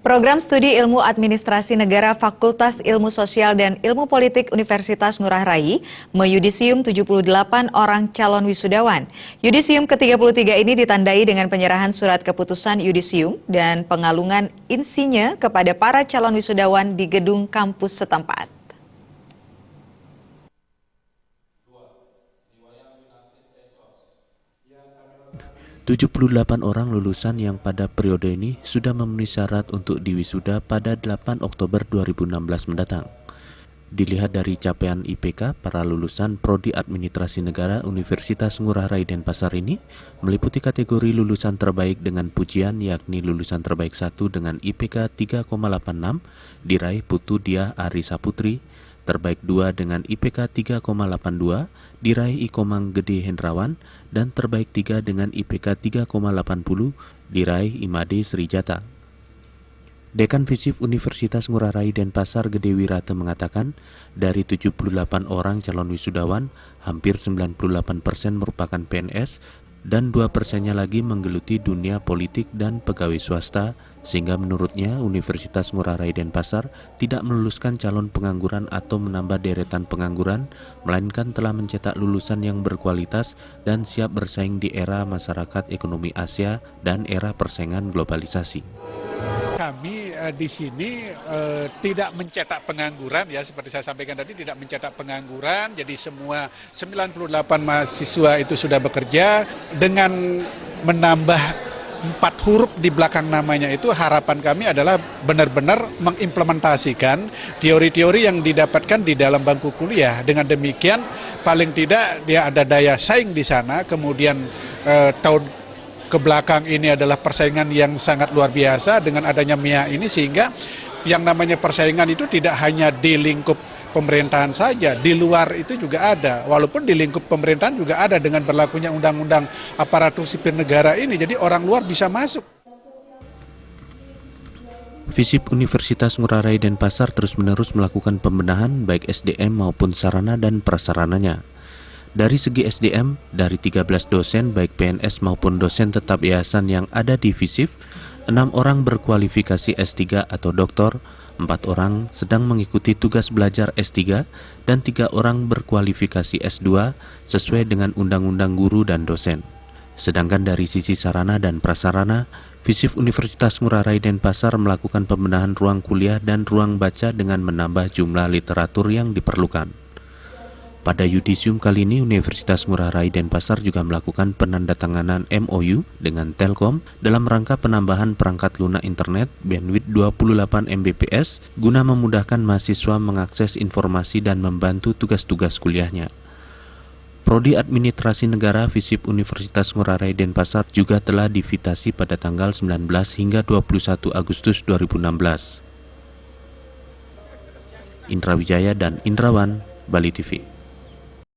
Program Studi Ilmu Administrasi Negara Fakultas Ilmu Sosial dan Ilmu Politik Universitas Ngurah Rai meyudisium 78 orang calon wisudawan. Yudisium ke-33 ini ditandai dengan penyerahan surat keputusan yudisium dan pengalungan insinya kepada para calon wisudawan di gedung kampus setempat. "78 orang lulusan yang pada periode ini sudah memenuhi syarat untuk diwisuda pada 8 Oktober 2016 mendatang. Dilihat dari capaian IPK, para lulusan Prodi Administrasi Negara Universitas Ngurah Rai Denpasar ini meliputi kategori lulusan terbaik dengan pujian, yakni lulusan terbaik 1 dengan IPK 3,86 diraih Putu Diah Arisa Putri, terbaik 2 dengan IPK 3,82 diraih Ikomang Gede Hendrawan, dan terbaik 3 dengan IPK 3,80 diraih Imade Srijata. Dekan Visip Universitas Ngurah Rai Denpasar Gede Wirata mengatakan, dari 78 orang calon wisudawan, hampir 98% merupakan PNS dan 2%-nya lagi menggeluti dunia politik dan pegawai swasta, sehingga menurutnya Universitas Ngurah Rai Denpasar tidak meluluskan calon pengangguran atau menambah deretan pengangguran, melainkan telah mencetak lulusan yang berkualitas dan siap bersaing di era masyarakat ekonomi Asia dan era persaingan globalisasi. Kami di sini tidak mencetak pengangguran, ya seperti saya sampaikan tadi, tidak mencetak pengangguran. Jadi semua 98 mahasiswa itu sudah bekerja. Dengan menambah 4 huruf di belakang namanya itu, harapan kami adalah benar-benar mengimplementasikan teori-teori yang didapatkan di dalam bangku kuliah. Dengan demikian paling tidak dia ada daya saing di sana. Kemudian tahun ke belakang ini adalah persaingan yang sangat luar biasa dengan adanya MIA ini, sehingga yang namanya persaingan itu tidak hanya di lingkup pemerintahan saja, di luar itu juga ada. Walaupun di lingkup pemerintahan juga ada dengan berlakunya undang-undang aparatur sipil negara ini, jadi orang luar bisa masuk. Visip Universitas Ngurah Rai Denpasar terus-menerus melakukan pembenahan baik SDM maupun sarana dan prasarananya. Dari segi SDM, dari 13 dosen baik PNS maupun dosen tetap yayasan yang ada di Visip, 6 orang berkualifikasi S3 atau doktor, 4 orang sedang mengikuti tugas belajar S3, dan 3 orang berkualifikasi S2 sesuai dengan Undang-Undang Guru dan Dosen. Sedangkan dari sisi sarana dan prasarana, Visip Universitas Ngurah Rai Denpasar melakukan pembenahan ruang kuliah dan ruang baca dengan menambah jumlah literatur yang diperlukan. Pada yudisium kali ini, Universitas Ngurah Rai Denpasar juga melakukan penandatanganan MOU dengan Telkom dalam rangka penambahan perangkat lunak internet bandwidth 28 Mbps guna memudahkan mahasiswa mengakses informasi dan membantu tugas-tugas kuliahnya. Prodi Administrasi Negara Visip Universitas Ngurah Rai Denpasar juga telah divitasi pada tanggal 19 hingga 21 Agustus 2016. Indra Wijaya dan Indrawan, Bali TV.